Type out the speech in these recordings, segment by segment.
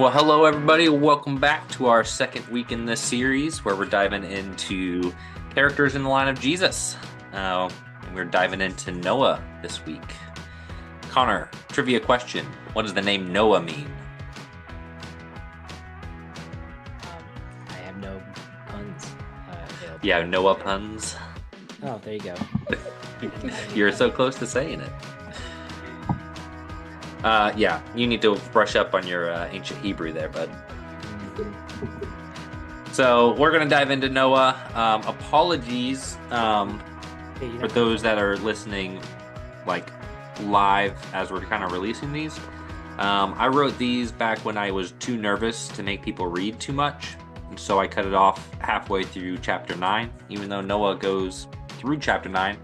Well, hello, everybody. Welcome back to our second week in this series where we're diving into characters in the line of Jesus. We're diving into Noah this week. Connor, trivia question. What does the name Noah mean? I have no puns available. Yeah, Noah puns. Oh, there you go. You're so close to saying it. Yeah, you need to brush up on your ancient Hebrew there, bud. So we're going to dive into Noah. Apologies for those that are listening like live as we're kind of releasing these. I wrote these back when I was too nervous to make people read too much. And so I cut it off halfway through chapter 9, even though Noah goes through chapter 9.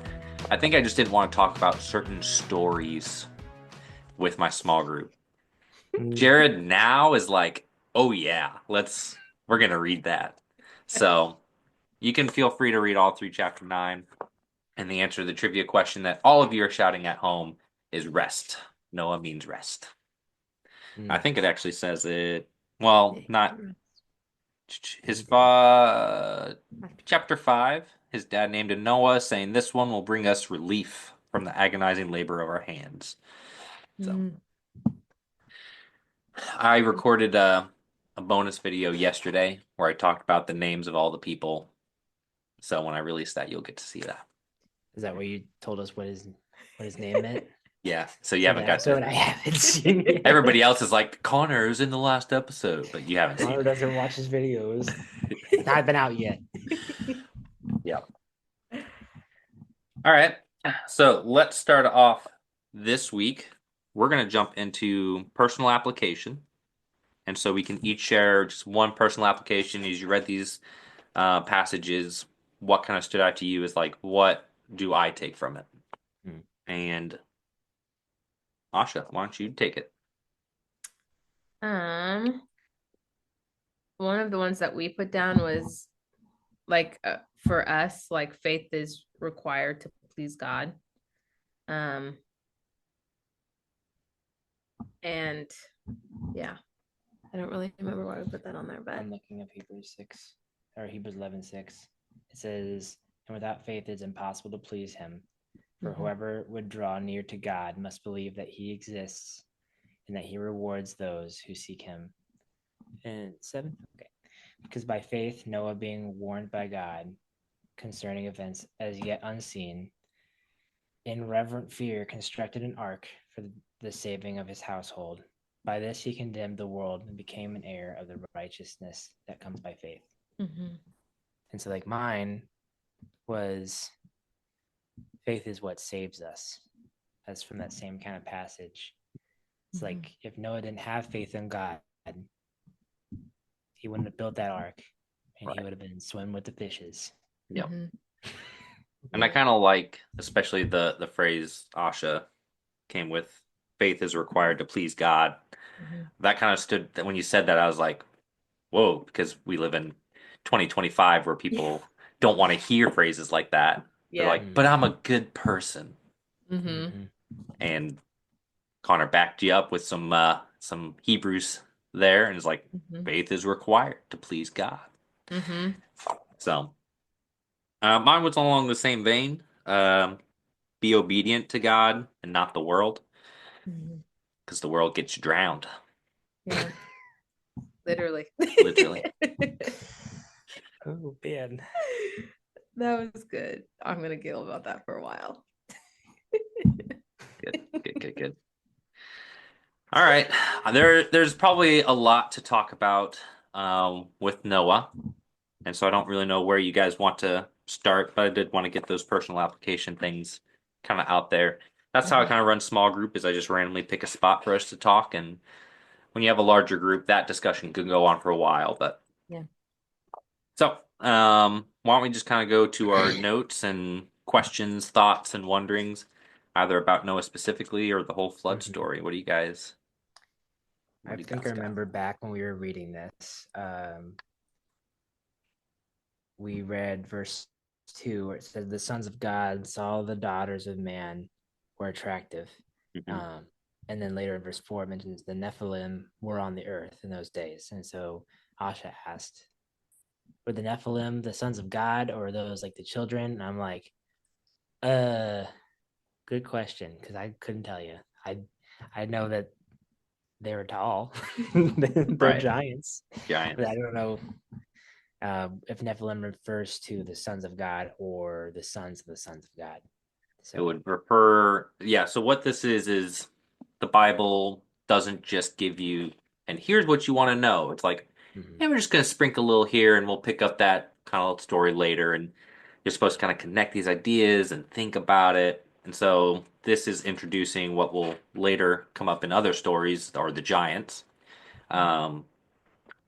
I think I just didn't want to talk about certain stories with my small group. Jared now is like, oh yeah, we're gonna read that. So you can feel free to read all through chapter 9. And the answer to the trivia question that all of you are shouting at home is rest. Noah means rest. I think it actually says it. Well, not his chapter 5. His dad named him Noah, saying, "This one will bring us relief from the agonizing labor of our hands." So I recorded a bonus video yesterday where I talked about the names of all the people. So when I release that, you'll get to see that. Is that where you told us what his name meant? Yeah, so you haven't got to. to. I haven't seen yet. Everybody else is like, Connor's in the last episode, but you haven't seen Connor it. doesn't watch his videos. It's not been out yet. Yeah. All right. So let's start off this week. We're going to jump into personal application. And so we can each share just one personal application as you read these passages. What kind of stood out to you is like, what do I take from it? And Asha, why don't you take it? One of the ones that we put down was like for us, like faith is required to please God. And yeah, I don't really remember why we put that on there, but I'm looking up Hebrews 6 or Hebrews 11:6. It says, "And without faith, it's impossible to please Him. For whoever would draw near to God must believe that He exists and that He rewards those who seek Him." And 7, okay. Because by faith, Noah, being warned by God concerning events as yet unseen, in reverent fear constructed an ark for the saving of his household. By this he condemned the world and became an heir of the righteousness that comes by faith. And so like mine was faith is what saves us. That's from that same kind of passage. It's like if Noah didn't have faith in God, he wouldn't have built that ark and he would have been swimming with the fishes. Yep. And I kind of like, especially the phrase Asha came with, faith is required to please God. That kind of stood, when you said that, I was like, whoa, because we live in 2025 where people don't want to hear phrases like that. They're like, but I'm a good person. And Connor backed you up with some Hebrews there and is like, faith is required to please God. So mine was along the same vein. Be obedient to God and not the world, because the world gets you drowned. Yeah, literally. Literally. Oh man, that was good. I'm gonna giggle about that for a while. Good. All right, there's probably a lot to talk about with Noah, and so I don't really know where you guys want to start, but I did want to get those personal application things kind of out there. That's how I kind of run small group, is I just randomly pick a spot for us to talk, and when you have a larger group, that discussion can go on for a while. But yeah. So why don't we just kind of go to our notes and questions, thoughts, and wonderings, either about Noah specifically or the whole flood story. What do you guys? I think I remember back when we were reading this, we read verse 2 where it says, "The sons of God saw the daughters of man were attractive." And then later in verse 4 it mentions the Nephilim were on the earth in those days. And so Asha asked, were the Nephilim the sons of God or those like the children? And I'm like, uh, good question, because I couldn't tell you. I know that they were tall. They're Right. giants. Giants. But I don't know if Nephilim refers to the sons of God or the sons of God. It would refer, yeah. So what this is the Bible doesn't just give you, and here's what you want to know. It's like, Mhm. yeah, we're just going to sprinkle a little here, and we'll pick up that kind of story later. And you're supposed to kind of connect these ideas and think about it. And so this is introducing what will later come up in other stories, or the giants, um,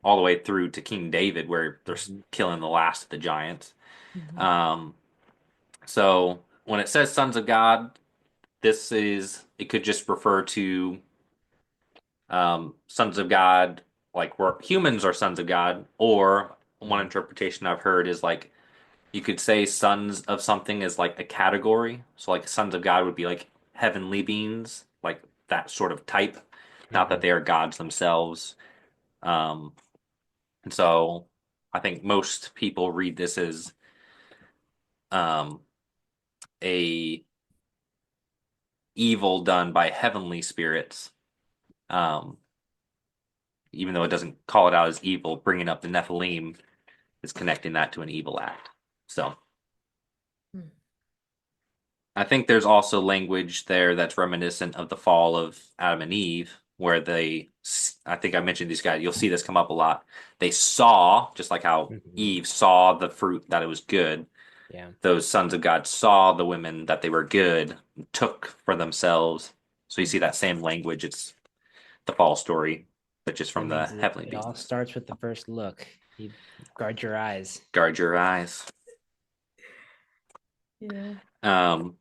all the way through to King David, where they're Mhm. killing the last of the giants. Mhm. Um, so when it says sons of God, this is, it could just refer to sons of God, like we're humans are sons of God, or one Mhm. interpretation I've heard is like you could say sons of something is like a category. So like sons of God would be like heavenly beings, like that sort of type. Not that Mhm. they are gods themselves. Um, and so I think most people read this as um, a evil done by heavenly spirits. Um, Even though it doesn't call it out as evil, bringing up the Nephilim is connecting that to an evil act. So Hmm. I think there's also language there that's reminiscent of the fall of Adam and Eve, where I think I mentioned these guys, you'll see this come up a lot. They saw, just like how Mhm. Eve saw the fruit that it was good, Yeah. those sons of God saw the women that they were good, took for themselves. So you see that same language. It's the fall story, but just That from the means heavenly it all beings. starts with the first look. You guard your eyes. Guard your eyes. Yeah. Um,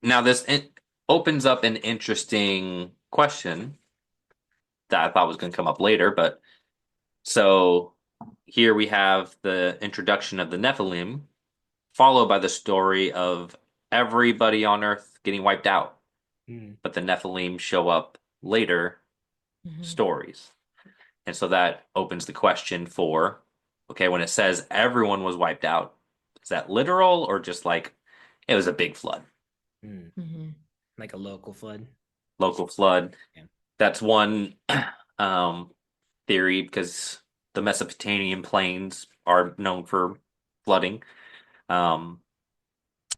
Now opens up an interesting question that I thought was going to come up later, but so here we have the introduction of the Nephilim, followed by the story of everybody on Earth getting wiped out, Mm. but the Nephilim show up later Mhm. stories. And so that opens the question for, okay, when it says everyone was wiped out, is that literal or just like it was a big flood, Mm. Mhm. Like a local flood. local flood? Yeah. That's one um, theory because the Mesopotamian plains are known for flooding. Um,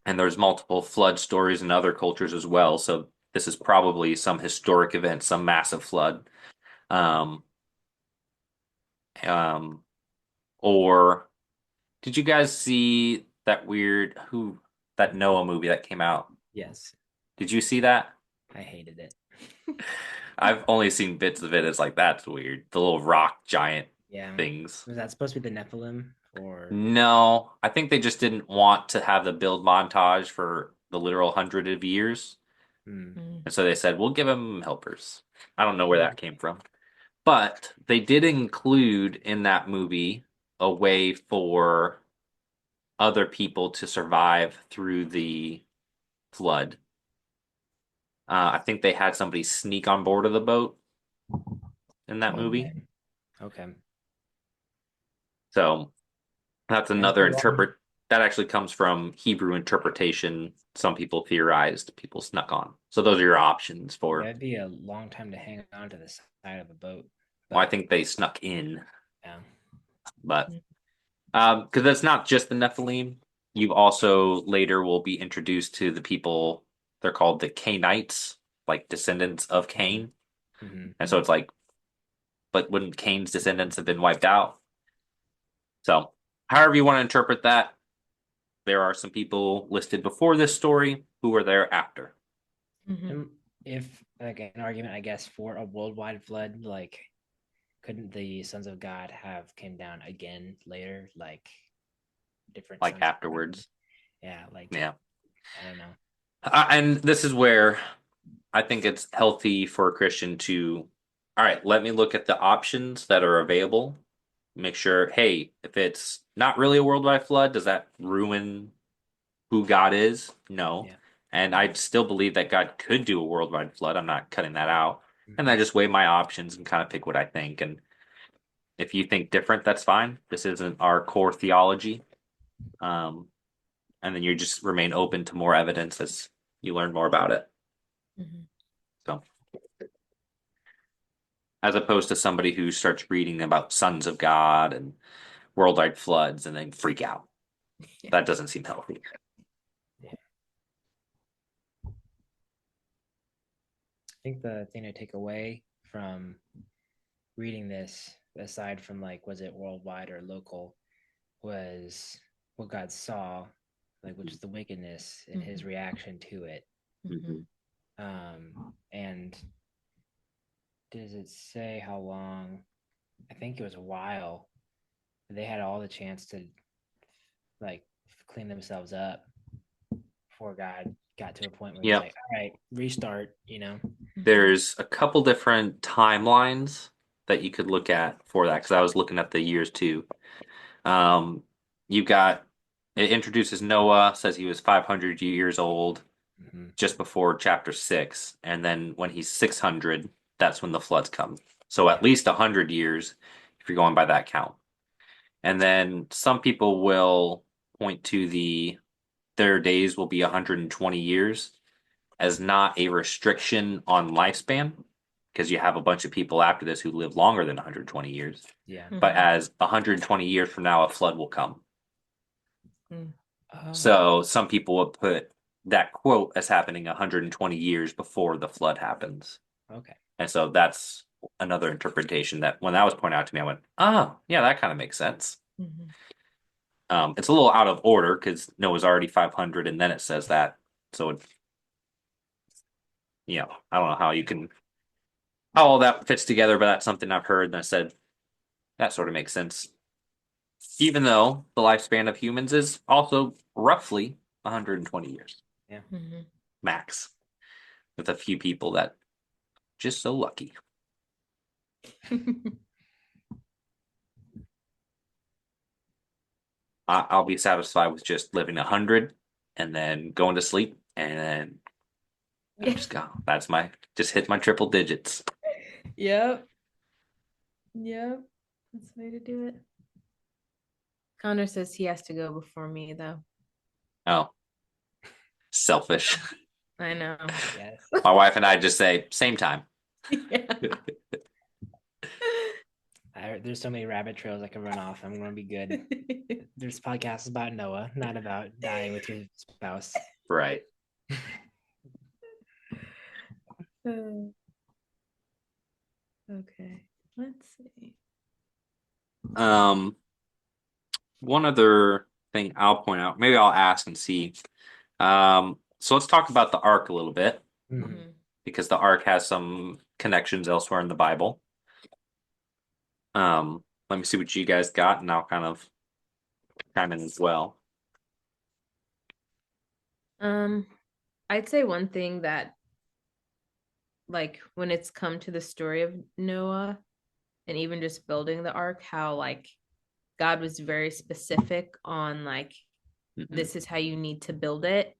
and there's multiple flood stories in other cultures as well. So this is probably some historic event, some massive flood. Um, um, or did you guys see that Noah movie that came out? Yes. Did you see that? I hated it. I've only seen bits of it. It's like that's weird. The little rock giant Yeah. things. Was that supposed to be the Nephilim or No, I think they just didn't want to have the build montage for the literal hundred of years. mm. Mhm. And so they said, we'll give them helpers. I don't know where that came from. But they did include in that movie a way for other people to survive through the flood. I think they had somebody sneak on board of the boat in that movie. Okay. Okay. So that's That'd be another a long that actually comes from Hebrew interpretation. Some people theorized, people snuck on. So those are your options for, that'd be a long time to hang on to the side of a boat. well, I But think they snuck in, yeah. but because that's not just the Nephilim. You also later will be introduced to the people, they're called the Cainites, like descendants of Cain. Mm-hmm. And so it's like, but wouldn't Cain's descendants have been wiped out? So, however you want to interpret that, there are some people listed before this story who were there after. Mhm. And if like an argument, I guess, for a worldwide flood, like couldn't the sons of God have came down again later, like different Like sons of God? afterwards. Yeah, like Yeah. I don't know. And this is where I think it's healthy for a Christian to, all right, let me look at the options that are available. Make sure, hey, if it's not really a worldwide flood, does that ruin who God is? No. Yeah. And I still believe that God could do a worldwide flood. I'm not cutting that out. And I just weigh my options and kind of pick what I think. And if you think different, that's fine. This isn't our core theology. Um, and then you just remain open to more evidence as you learn more about it. Mhm. So, as opposed to somebody who starts reading about sons of God and worldwide floods and then freak out. Yeah. That doesn't seem healthy. I think the thing to take away from reading this, aside from like, was it worldwide or local, was what God saw, like, which is the wickedness and his reaction to it. Mhm. And does it say how long? I think it was a while. They had all the chance to like clean themselves up before God got to a point where he's Yep. like, all right, restart, There's a couple different timelines that you could look at for that because I was looking at the years too. Um, you've got it introduces Noah, says he was 500 years old Mhm. just before chapter 6, and then when he's 600, that's when the floods come. So at least 100 years if you're going by that count. And then some people will point to their days will be 120 years as not a restriction on lifespan because you have a bunch of people after this who live longer than 120 years. Yeah. But as 120 years from now, a flood will come. Oh. So some people would put that quote as happening 120 years before the flood happens. Okay. And so that's another interpretation that when that was pointed out to me, I went, oh, yeah, that kind of makes sense. Mhm. It's a little out of order because Noah's already 500 and then it says that. So, I don't know how all that fits together, but that's something I've heard and I said, that sort of makes sense. Even though the lifespan of humans is also roughly 120 years Mhm. max, with a few people that just so lucky. I'll be satisfied with just living 100 and then going to sleep and then I'm just go. That's just hit my triple digits. Yep. Yep. That's the way to do it. Connor says he has to go before me, though. Oh, selfish. I know. Yes. My wife and I just say same time. Yeah. There's so many rabbit trails I can run off. I'm going to be good. This podcast is about Noah, not about dying with your spouse. Right. Okay. Let's see. One other thing I'll point out, maybe I'll ask and see. So let's talk about the ark a little bit Mhm. because the ark has some connections elsewhere in the Bible. Let me see what you guys got, and I'll kind of chime in as well. I'd say one thing that, like, when it's come to the story of Noah and even just building the ark, how like God was very specific on like this is how you need to build it.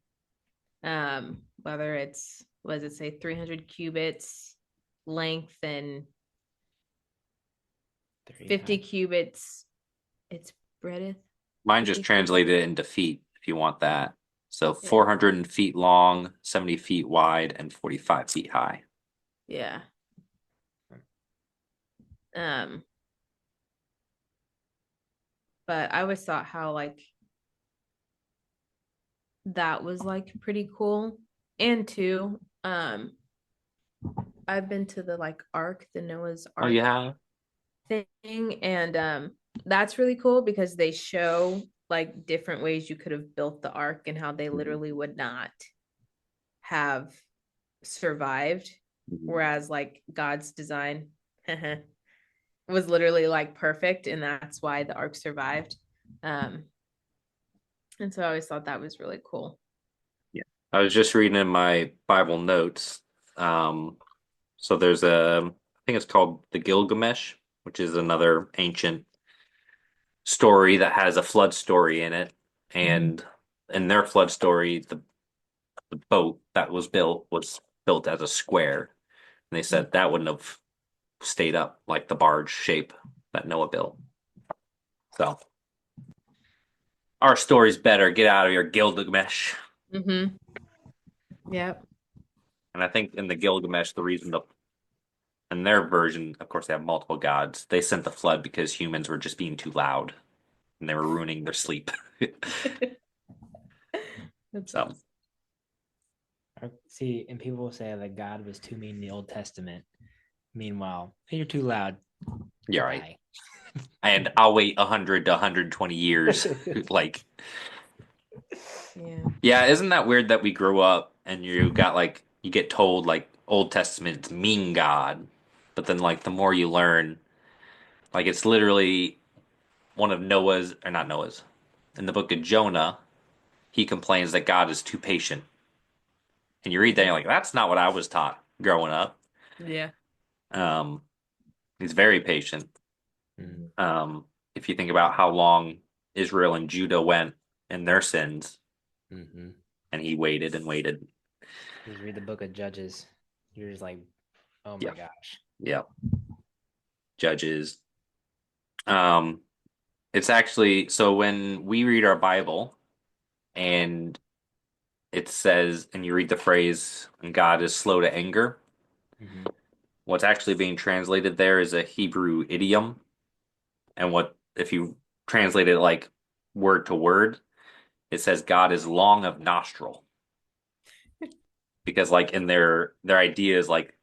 Whether it's, what does it say, 300 cubits length and 50 cubits it's breadth. Mine just 50 translated it into feet if you want that. So 400 feet long, 70 feet wide, and 45 feet high. Yeah. But I always thought how like that was like pretty cool. And two, I've been to the like Ark, the Noah's Ark thing, and that's really cool because they show like different ways you could have built the ark and how they literally would not have survived, whereas like God's design was literally like perfect, and that's why the ark survived. And so I always thought that was really cool. Yeah, I was just reading in my Bible notes. So there's I think it's called the Gilgamesh, which is another ancient story that has a flood story in it. And in their flood story, the boat that was built as a square. And they said that wouldn't have stayed up like the barge shape that Noah built. So our story's better. Get out of here, Gilgamesh. Mm-hmm. Yep. And I think in the Gilgamesh, the reason in their version, of course, they have multiple gods. They sent the flood because humans were just being too loud and they were ruining their sleep. That's So See, and people will say that God was too mean in the Old Testament. Meanwhile, hey, you're too loud. you're right. And I'll wait 100 to 120 years. Like, yeah, isn't that weird that we grew up and you got like, you get told like Old Testament's mean God, but then like the more you learn, like it's literally one of Noah's, or not Noah's, in the book of Jonah, he complains that God is too patient. And you read that, and you're like, that's not what I was taught growing up. Yeah. Um, he's very patient. Mm-hmm. If you think about how long Israel and Judah went in their sins, Mm-hmm. and he waited and waited. Just read the book of Judges. You're just like, oh my gosh. Yeah. Judges. It's actually so when we read our Bible and it says, and you read the phrase, God is slow to anger. Mm-hmm. What's actually being translated there is a Hebrew idiom. And what, if you translate it like word to word, it says God is long of nostril. Because like in their idea is like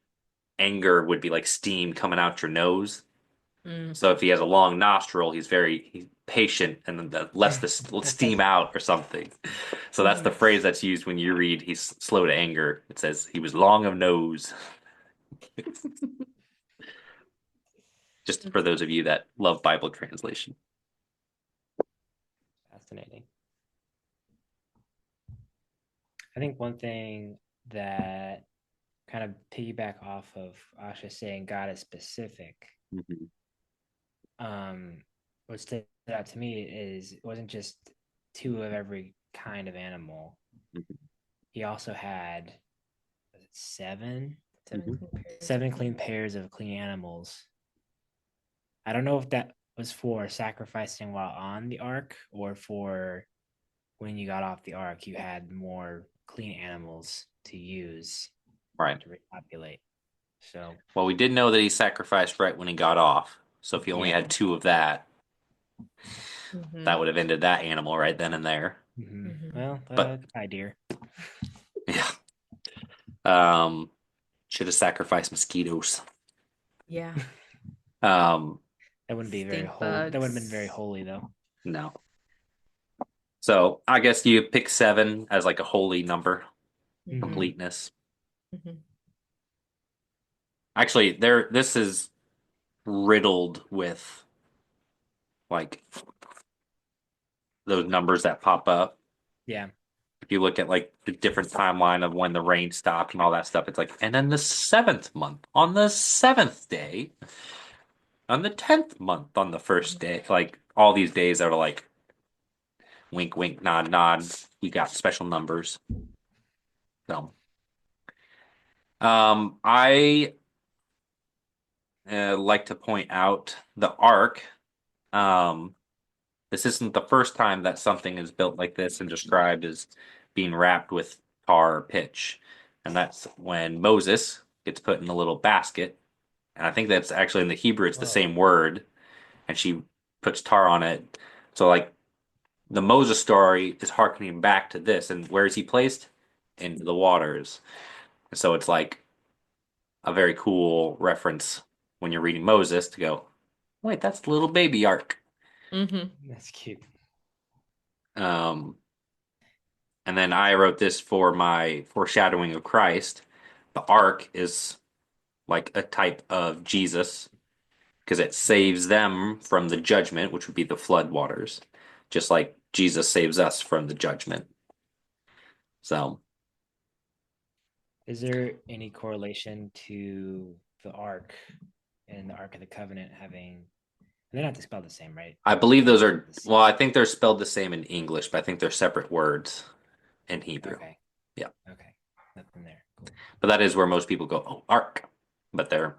anger would be like steam coming out your nose. So if he has a long nostril, he's patient and then lets the steam out or something. So that's the phrase that's used when you read he's slow to anger. It says he was long of nose. Just for those of you that love Bible translation. Fascinating. I think one thing that kind of piggyback off of Asha saying God is specific. Mm-hmm. What stood out to me is it wasn't just two of every kind of animal. Mm-hmm. He also had seven Mm-hmm. clean pairs of clean animals. I don't know if that was for sacrificing while on the ark or for when you got off the ark, you had more clean animals to use, right, to repopulate. So, well, we did know that he sacrificed right when he got off. So if he only had two of that, that would have ended that animal right then and there. Mm-hmm. Well, but deer. Yeah. Should have sacrificed mosquitoes. Yeah. That wouldn't be very holy. That would have been very holy, though. No. So I guess you pick 7 as like a holy number, completeness. Mm-hmm. Actually, this is riddled with like those numbers that pop up. Yeah. If you look at like the different timeline of when the rain stopped and all that stuff, it's like, and then the 7th month, on the 7th day, on the 10th month, on the first day, like all these days that are like wink, wink, nod, nod. We got special numbers. So, I like to point out the ark. This isn't the first time that something is built like this and described as being wrapped with tar or pitch. And that's when Moses gets put in a little basket. And I think that's actually in the Hebrew, it's the same word. And she puts tar on it. So, like, the Moses story is harkening back to this. And where is he placed? Into the waters. And so it's like a very cool reference when you're reading Moses to go, wait, that's the little baby ark. Mm-hmm. That's cute. And then I wrote this for my foreshadowing of Christ. The ark is like a type of Jesus because it saves them from the judgment, which would be the flood waters, just like Jesus saves us from the judgment. So, is there any correlation to the ark and the Ark of the Covenant having? They're not spelled the same, right? I believe those are, well, I think they're spelled the same in English, but I think they're separate words in Hebrew. Okay. Yeah. Okay. Nothing there. Cool. But that is where most people go, oh, Ark. But they're,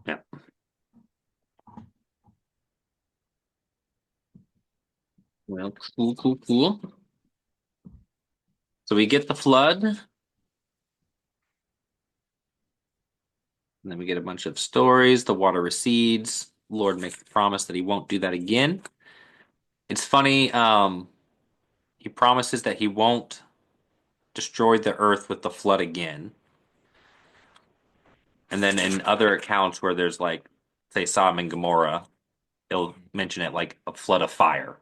yeah. Well, cool. So we get the flood. And then we get a bunch of stories. The water recedes. Lord makes a promise that he won't do that again. It's funny. He promises that he won't destroy the earth with the flood again. And then in other accounts where there's like, say, Sodom and Gomorrah, he'll mention it like a flood of fire.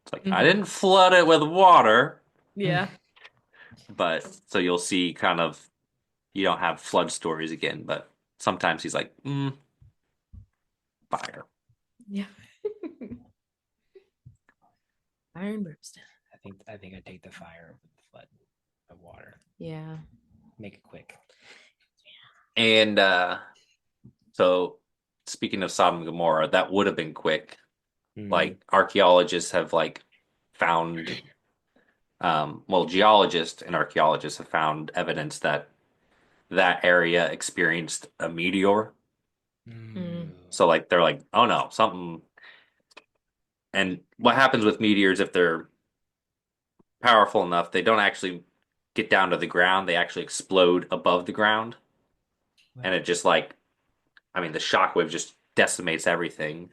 It's like, I didn't flood it with water. Yeah. But so you'll see kind of, you don't have flood stories again, but sometimes he's like, fire. Yeah. Fire and brimstone. I think I'd take the fire over the flood of water. Yeah. Make it quick. And so speaking of Sodom and Gomorrah, that would have been quick. Like archaeologists have like found well, geologists and archaeologists have found evidence that that area experienced a meteor. So like they're like, oh no, something. And what happens with meteors if they're powerful enough, they don't actually get down to the ground, they actually explode above the ground. And it just like, I mean, the shockwave just decimates everything.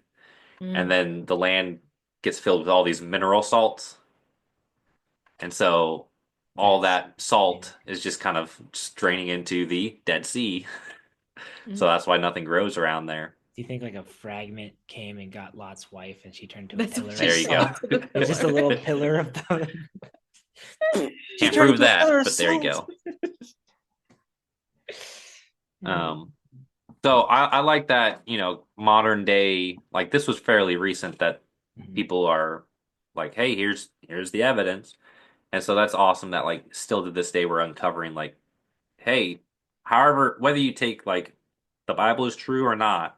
And then the land gets filled with all these mineral salts. And so all that salt is just kind of draining into the Dead Sea. So that's why nothing grows around there. Do you think like a fragment came and got Lot's wife and she turned to a pillar? There you go. It was just a little pillar of the... Can't prove that, but there you go. So I like that, you know, modern day, like this was fairly recent that people are like, hey, here's the evidence. And so that's awesome that like still to this day we're uncovering like, hey, however, whether you take like the Bible is true or not,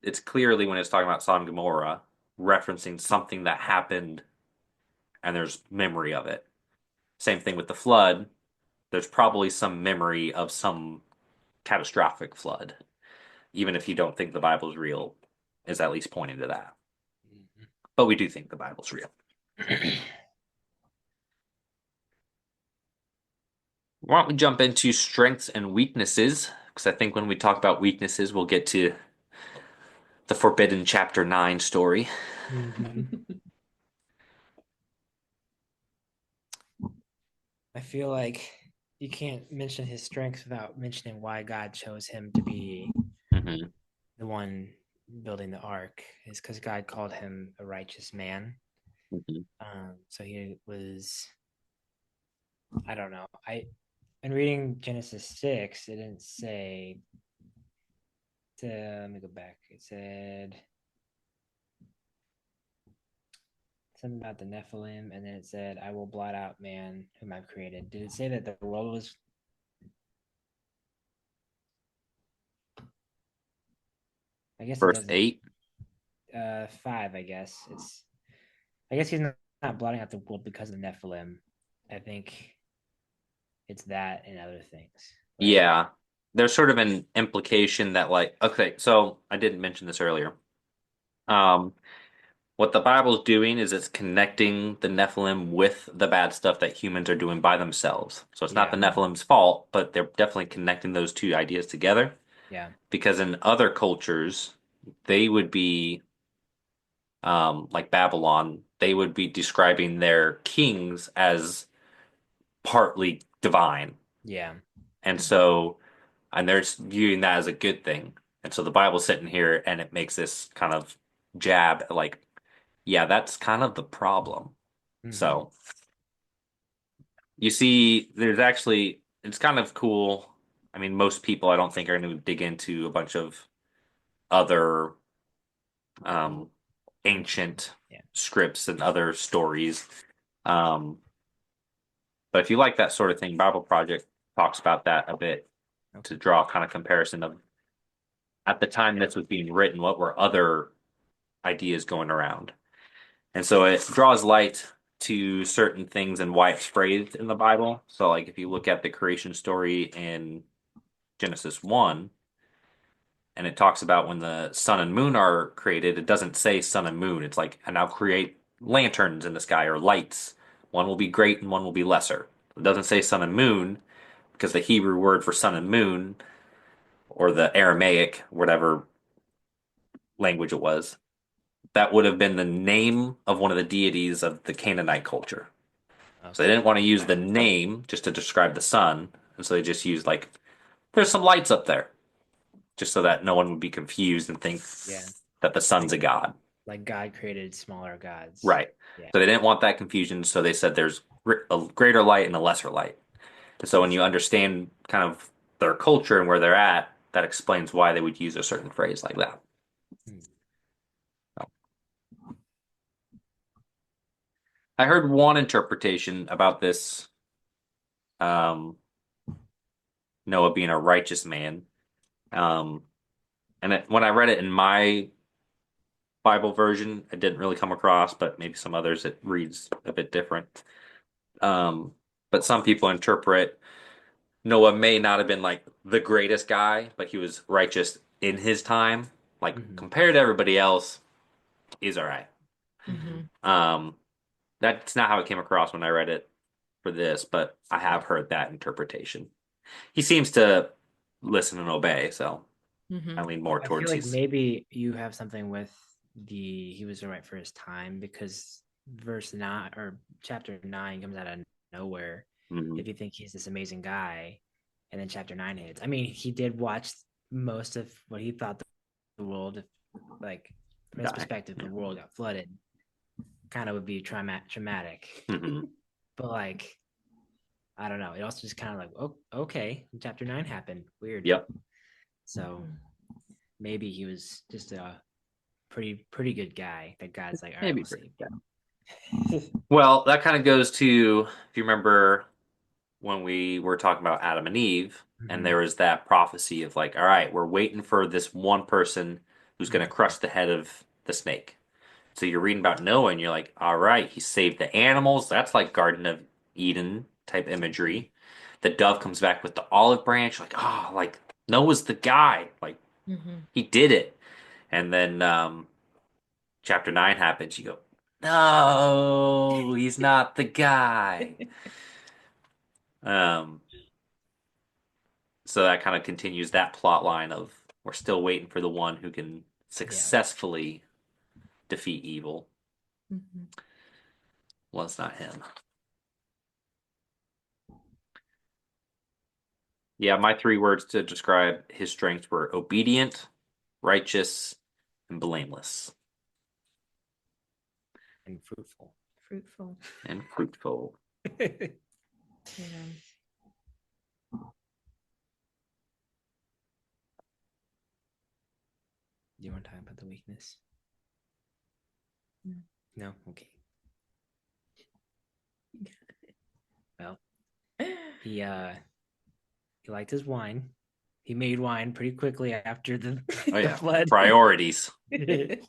it's clearly when it's talking about Sodom and Gomorrah referencing something that happened and there's memory of it. Same thing with the flood. There's probably some memory of some catastrophic flood. Even if you don't think the Bible's real, is at least pointing to that. But we do think the Bible's real. Why don't we jump into strengths and weaknesses? Because I think when we talk about weaknesses, we'll get to the Forbidden Chapter 9 story. I feel like you can't mention his strengths without mentioning why God chose him to be the one building the ark. Is because God called him a righteous man. So he was, I don't know. In reading Genesis 6, it didn't say, let me go back. It said something about the Nephilim, and then it said, I will blot out man whom I've created. Did it say that the world was... I guess verse 8? 5, I guess. I guess he's not blotting out the world because of the Nephilim. I think it's that and other things. Right? Yeah. There's sort of an implication that like, okay, so I didn't mention this earlier. What the Bible's doing is it's connecting the Nephilim with the bad stuff that humans are doing by themselves. So it's not the Nephilim's fault, but they're definitely connecting those two ideas together. Yeah. Because in other cultures, they would be like Babylon, they would be describing their kings as partly divine. Yeah. And so, and they're viewing that as a good thing. And so the Bible's sitting here and it makes this kind of jab like, yeah, that's kind of the problem. So you see, there's actually, it's kind of cool. I mean, most people I don't think are going to dig into a bunch of other ancient scripts and other stories. But if you like that sort of thing, Bible Project talks about that a bit to draw a kind of comparison of at the time this was being written, what were other ideas going around. And so it draws light to certain things and why it's phrased in the Bible. So, like, if you look at the creation story in Genesis 1, and it talks about when the sun and moon are created, it doesn't say sun and moon. It's like, and I'll create lanterns in the sky or lights. One will be great and one will be lesser. It doesn't say sun and moon because the Hebrew word for sun and moon, or the Aramaic, whatever language it was, that would have been the name of one of the deities of the Canaanite culture. So they didn't want to use the name just to describe the sun, and so they just used like, there's some lights up there, just so that no one would be confused and think that the sun's a god. Like God created smaller gods. Right. Yeah. So they didn't want that confusion, so they said there's a greater light and a lesser light. And so when you understand kind of their culture and where they're at, that explains why they would use a certain phrase like that. I heard one interpretation about this, Noah being a righteous man. And when I read it in my Bible version, it didn't really come across, but maybe some others it reads a bit different. But some people interpret Noah may not have been like the greatest guy, but he was righteous in his time. Like compared to everybody else, he's all right. That's not how it came across when I read it for this, but I have heard that interpretation. He seems to listen and obey, so I lean more I towards feel like maybe you have something with he was right for his time, because verse 9 or chapter 9 comes out of nowhere. If you think he's this amazing guy, and then chapter 9 hits. I mean, he did watch most of what he thought the world, like from his perspective, the world got flooded. Kind of would be traumatic. But like, I don't know. It also just kind of like, oh, okay, chapter 9 happened. Weird. Yep. So maybe he was just a pretty good guy. That God's like, all right, Maybe we'll see. Well, that kind of goes to, if you remember when we were talking about Adam and Eve, and there was that prophecy of like, all right, we're waiting for this one person who's going to crush the head of the snake. So you're reading about Noah and you're like, all right, he saved the animals. That's like Garden of Eden type imagery. The dove comes back with the olive branch, like, oh, like Noah's the guy. Like he did it. And then chapter 9 happens, you go, no, he's not the guy. So that kind of continues that plot line of we're still waiting for the one who can successfully defeat evil. Well, it's not him. Yeah, my 3 words to describe his strengths were obedient, righteous, and blameless. And fruitful. And fruitful. Do you want to talk about the weakness? No? Okay. Well, he liked his wine. He made wine pretty quickly after the, the flood. Priorities. Get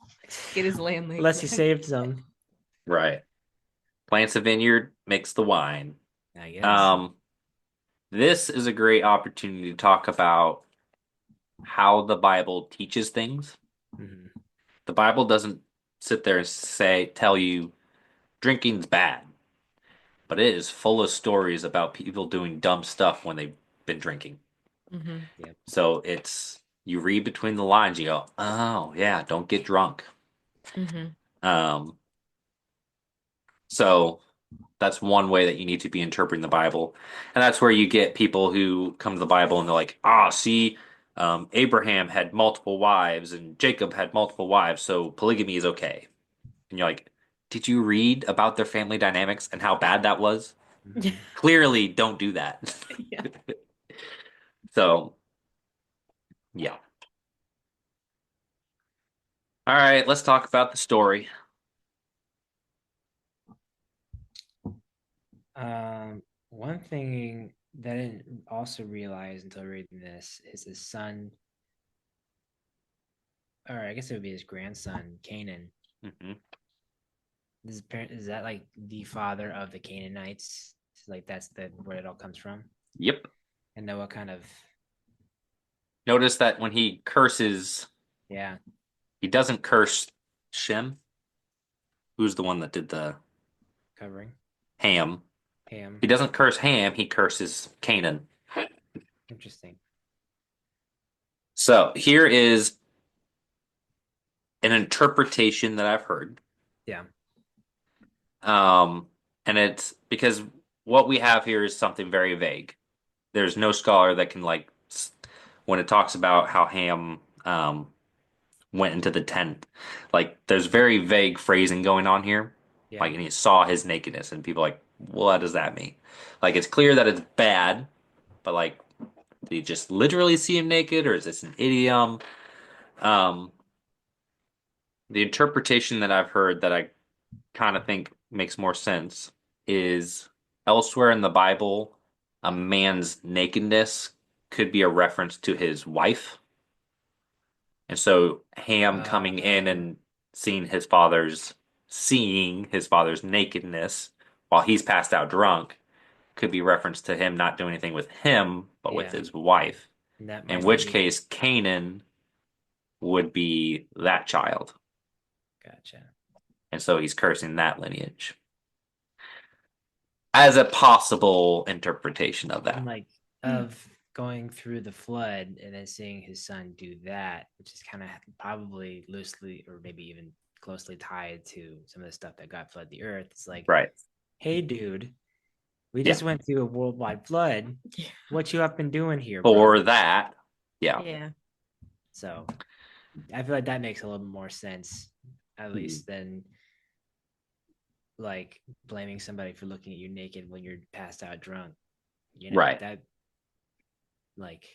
his land. Unless he saved some. Right. Plants a vineyard, makes the wine. I guess. This is a great opportunity to talk about how the Bible teaches things. The Bible doesn't sit there and tell you drinking's bad, but it is full of stories about people doing dumb stuff when they've been drinking. Yep. So you read between the lines, you go, oh yeah, don't get drunk. So that's one way that you need to be interpreting the Bible. And that's where you get people who come to the Bible and they're like, see, Abraham had multiple wives and Jacob had multiple wives, so polygamy is okay. And you're like, did you read about their family dynamics and how bad that was? Clearly don't do that. So, yeah. All right, let's talk about the story. One thing that I didn't also realize until reading this is his son, or I guess it would be his grandson, Canaan. Is that like the father of the Canaanites? Like that's the where it all comes from. Yep. And Noah kind of, Notice that when he curses, yeah, he doesn't curse Shem. Who's the one that did the covering Ham? Ham. He doesn't curse Ham, he curses Canaan. Interesting. So here is an interpretation that I've heard. Yeah. And it's because what we have here is something very vague. There's no scholar that can like when it talks about how Ham went into the tent, like there's very vague phrasing going on here. Yeah. Like and he saw his nakedness, and people are like, what does that mean? Like it's clear that it's bad, but like did he just literally see him naked, or is this an idiom? Um, the interpretation that I've heard that I kind of think makes more sense is elsewhere in the Bible, a man's nakedness could be a reference to his wife. And so Ham coming in and seeing his father's nakedness while he's passed out drunk could be reference to him not doing anything with him, but with Yeah. his wife. And that In might which be case Canaan would be that child. gotcha. And so he's cursing that lineage as a possible interpretation of And that. like of going through the flood and then seeing his son do that, which is kind of probably loosely or maybe even closely tied to some of the stuff that God flooded the earth. It's like, Right. hey, dude, we Yeah. just went through a worldwide flood. Yeah. What you up been doing here, For bro? that, yeah. Yeah. So I feel like that makes a little bit more sense, at least, than like blaming somebody for looking at you naked when you're passed out drunk. You know, Right. that like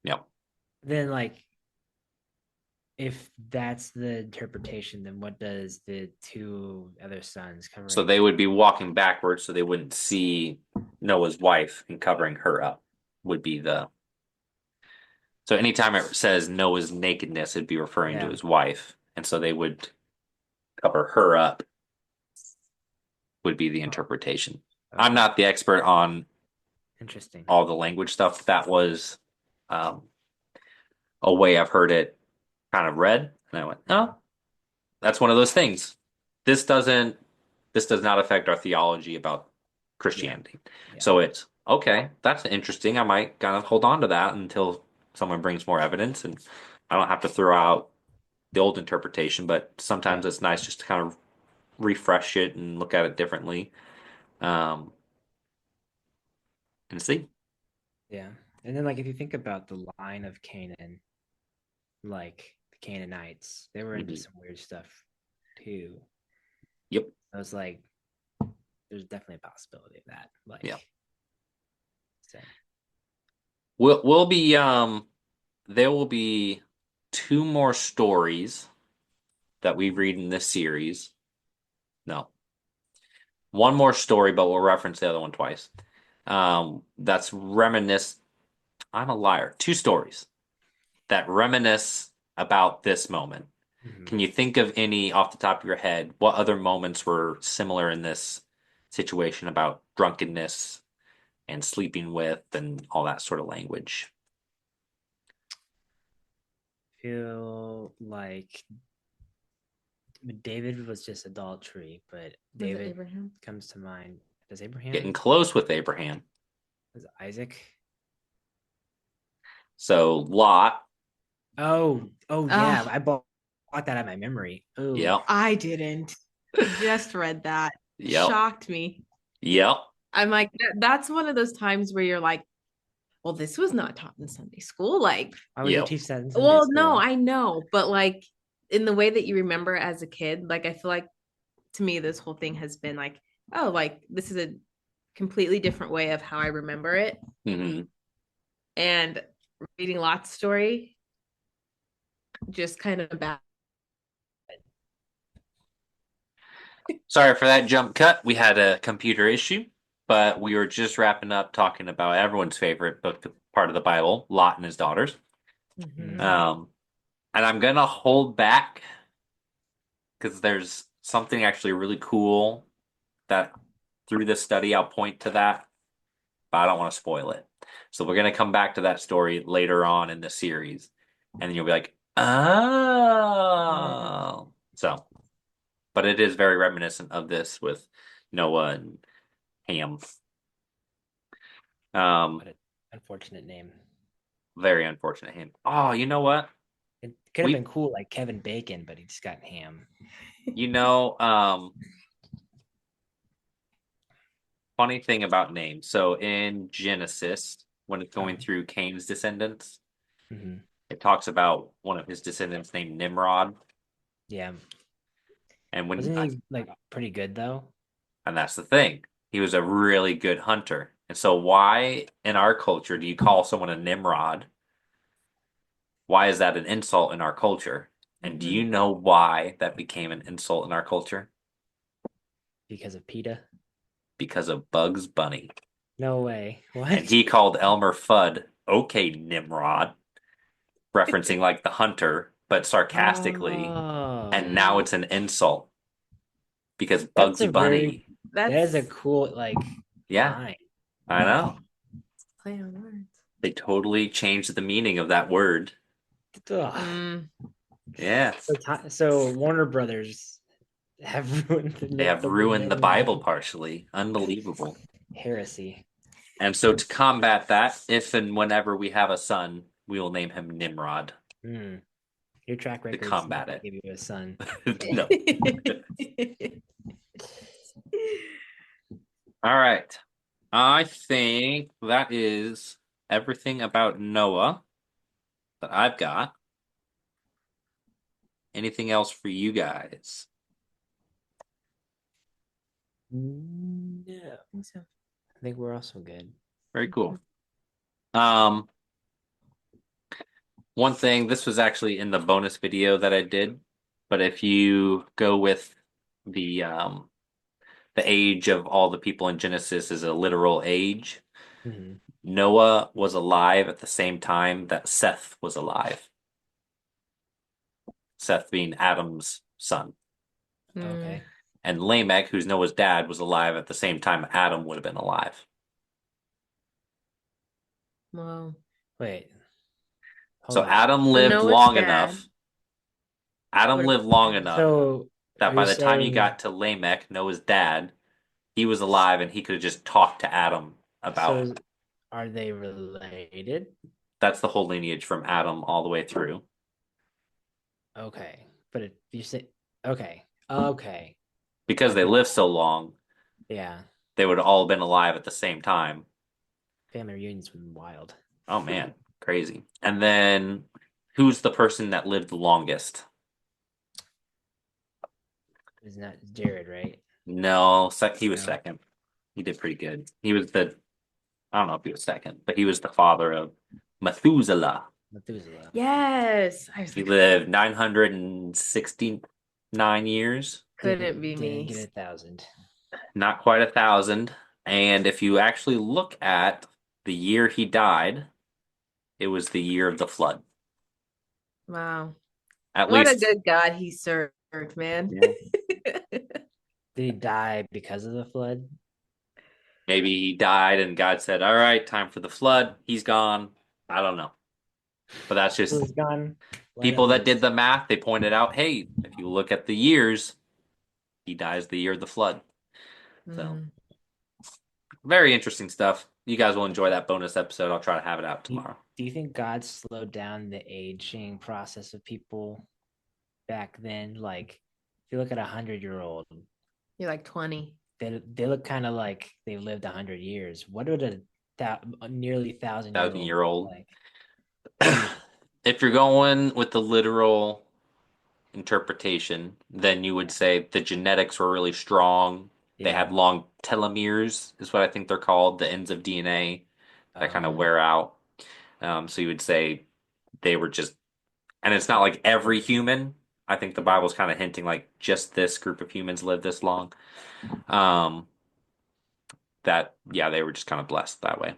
Yep. then like if that's the interpretation, then what does the two other sons covering? So they would be walking backwards so they wouldn't see Noah's wife and covering her up would be the. So anytime it says Noah's nakedness, it'd be referring to Yeah. his wife. And so they would cover her up would be the interpretation. Okay. I'm not the expert on Interesting. all the language stuff. That was a way I've heard it kind of read. And I went, oh, that's one of those things. This does not affect our theology about Christianity. Yeah. So it's okay, that's interesting. I might kind of hold on to that until someone brings more evidence, and I don't have to throw out the old interpretation, but sometimes it's nice just to kind of refresh it and look at it differently. And see. Yeah. And then like if you think about the line of Canaan, like the Canaanites, they were into some weird stuff too. Yep. I was like, there's definitely a possibility of that. Like, yeah. So. We'll be there will be two more stories that we read in this series. No. One more story, but we'll reference the other one twice. That's reminisce. I'm a liar. Two stories that reminisce about this moment. Mm-hmm. Can you think of any off the top of your head? What other moments were similar in this situation about drunkenness and sleeping with and all that sort of language? Feel like David was just adultery, but David Abraham comes to mind. Does Abraham? Getting close with Abraham. Was Isaac? So Lot. Oh yeah. I bought that out of my memory. Oh, yeah. I didn't. Just read that. Yep. Shocked me. Yep. I'm like, that's one of those times where you're like, well, this was not taught in Sunday school. Like, why would you teach that in Sunday well, school? no, I know, but like in the way that you remember as a kid, like I feel like to me, this whole thing has been like, oh, like this is a completely different way of how I remember it. Mm-hmm. And reading Lot's story, just kind of bad. Sorry for that jump cut. We had a computer issue, but we were just wrapping up talking about everyone's favorite book, part of the Bible, Lot and his daughters. Mm-hmm. And I'm gonna hold back because there's something actually really cool that through this study I'll point to that, but I don't want to spoil it. So we're gonna come back to that story later on in the series, and then you'll be like, oh. So, but it is very reminiscent of this with Noah and Ham. What an unfortunate name. Very unfortunate Ham. Oh, you know what? It could have We, been cool like Kevin Bacon, but he just got Ham. you know, funny thing about names. So in Genesis, when it's going through Cain's descendants, Mhm. it talks about one of his descendants named Nimrod. Yeah. And when Wasn't he like pretty good though? and that's the thing. He was a really good hunter. And so why in our culture do you call someone a Nimrod? Why is that an insult in our culture? And do you know why that became an insult in our culture? Because of PETA? Because of Bugs Bunny. No way. And What? he called Elmer Fudd, okay, Nimrod, referencing like the hunter, but sarcastically. And now Oh, it's an insult because that's Bugsy a very Bunny. that is a That's cool like Yeah, line. I know. play on words. They totally changed the meaning of that word. Ugh. Mm, Yeah. So Warner Brothers have ruined They have the ruined the name. Bible partially. Unbelievable. Heresy. And so to combat that, if and whenever we have a son, we will name him Nimrod Hmm. Your track to record's not combat gonna it. give you a son. No. All right. I think that is everything about Noah that I've got. Anything else for you guys? No, I think so. I think we're also good. Very cool. Um, One thing, this was actually in the bonus video that I did, but if you go with the age of all the people in Genesis is a literal age, Mhm. Noah was alive at the same time that Seth was alive. Seth being Adam's son. Okay. And Lamech, who's Noah's dad, was alive at the same time Adam would have been alive. Wow. Wait. So Hold on. Adam So lived Noah's long dad enough. Adam would have lived long been. enough So that are by you the time you saying got to Lamech, Noah's dad, he was alive and he could have just talked to Adam about. so are they related? That's the whole lineage from Adam all the way through. Okay. But if you say okay. Okay. Because they Okay. lived so long, Yeah. they would have all been alive at the same time. Family reunions been wild. Oh man, crazy. And then who's the person that lived the longest? Isn't that Jared, right? No, he was No. second. He did pretty good. I don't know if he was second, but he was the father of Methuselah. Methuselah. Yes. I was He like, lived 969 years, couldn't be Didn't me. get 1,000. not quite 1,000. And if you actually look at the year he died, it was the year of the flood. Wow. At What a least, good God he served, man. yeah. Did he die because of the flood? Maybe he died and God said, "All right, time for the flood." He's gone. I don't know. But that's He just was gone. Let it people that did loose. the math. They pointed out, hey, if you look at the years, he dies the year of the flood. So Mm. very interesting stuff. You guys will enjoy that bonus episode. I'll try to have it out Do you, tomorrow. do you think God slowed down the aging process of people back then? Like, if you look at 100-year-old, You're like 20. they look kind of like they've lived 100 years. What would a nearly 1,000-year-old Thousand-year old. like? If you're going with the literal interpretation, then you would say the genetics were really strong. They Yeah. had long telomeres, is what I think they're called, the ends of DNA that kind of Um, wear out. So you would say they were just, and it's not like every human. I think the Bible's kind of hinting like just this group of humans lived this long. Um, that, yeah, they were just kind of blessed that way.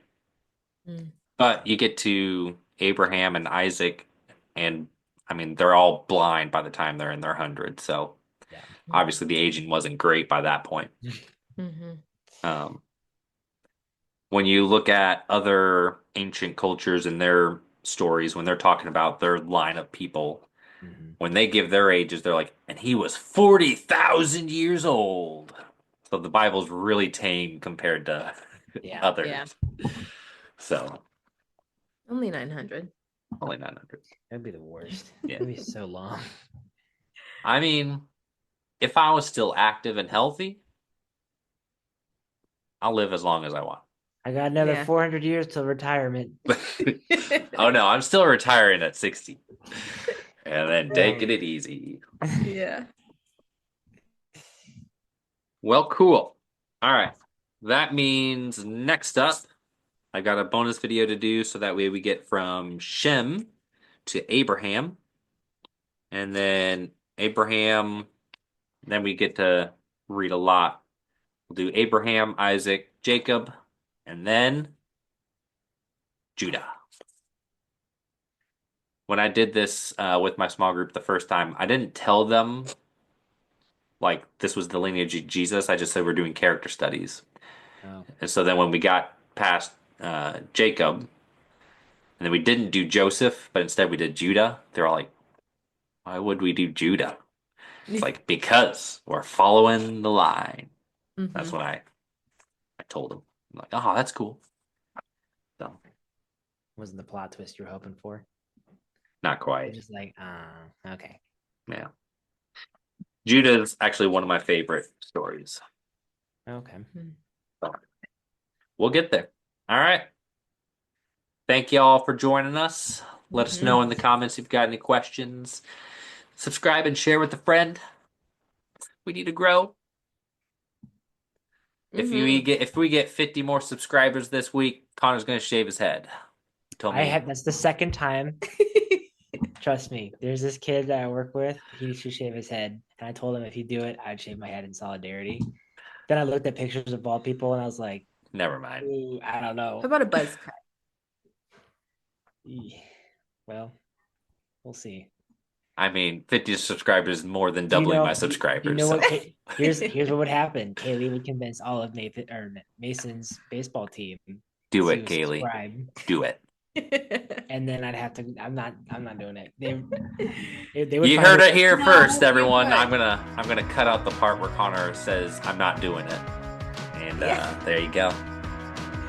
Mm. But you get to Abraham and Isaac, and I mean, they're all blind by the time they're in their hundreds. So yeah. Obviously, the aging wasn't great by that point. Mm-hmm. When you look at other ancient cultures and their stories, when they're talking about their line of people, when they give their ages, they're like, and he was 40,000 years old. So the Bible's really tame compared to others. Yeah. So only 900. Only 900. That'd be the worst. Yeah. It'd be so long. I mean, if I was still active and healthy, I'll live as long as I want. I got another 400 years till retirement. Oh no, I'm still retiring at 60. And then taking it easy. Yeah. Well, cool. All right. That means next up, I got a bonus video to do so that way we get from Shem to Abraham. And then Abraham, then we get to read a lot. We'll do Abraham, Isaac, Jacob, and then Judah. When I did this with my small group the first time, I didn't tell them like this was the lineage of Jesus. I just said we're doing character studies. Oh. And so then when we got past Jacob, and then we didn't do Joseph, but instead we did Judah, they're all like, why would we do Judah? It's like, because we're following the line. Mm-hmm. That's what I told them. I'm like, oh, that's cool. So, wasn't the plot twist you were hoping for? Not quite. Just like, okay. Yeah. Judah is actually one of my favorite stories. Okay. So, we'll get there. All right. Thank you all for joining us. Let us know in the comments if you've got any questions. Subscribe and share with a friend. We need to grow. If we get 50 more subscribers this week, Connor's gonna shave his head. That's the second time. Trust me. There's this kid that I work with. He should shave his head, and I told him if he'd do it, I'd shave my head in solidarity. Then I looked at pictures of bald people, and I was like, never mind. I don't know. How about a buzz cut? Well, we'll see. I mean, 50 subscribers is more than doubling my subscribers. You know what? Here's what would happen. Kaylee would convince all of Mason's baseball team. Do it, Kaylee. Subscribe. Do it. And then I'd have to. I'm not doing it. They you heard it here first, everyone. I'm gonna cut out the part where Connor says I'm not doing it, and there you go.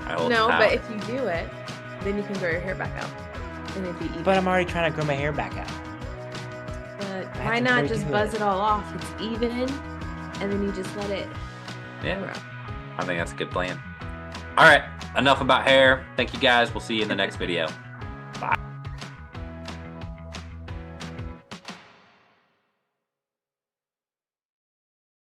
But if you do it, then you can grow your hair back out, and it'd be even. But I'm already trying to grow my hair back out. But why not just buzz it all off? It's even, and then you just let it grow. I think that's a good plan. All right, enough about hair. Thank you guys. We'll see you in the next video.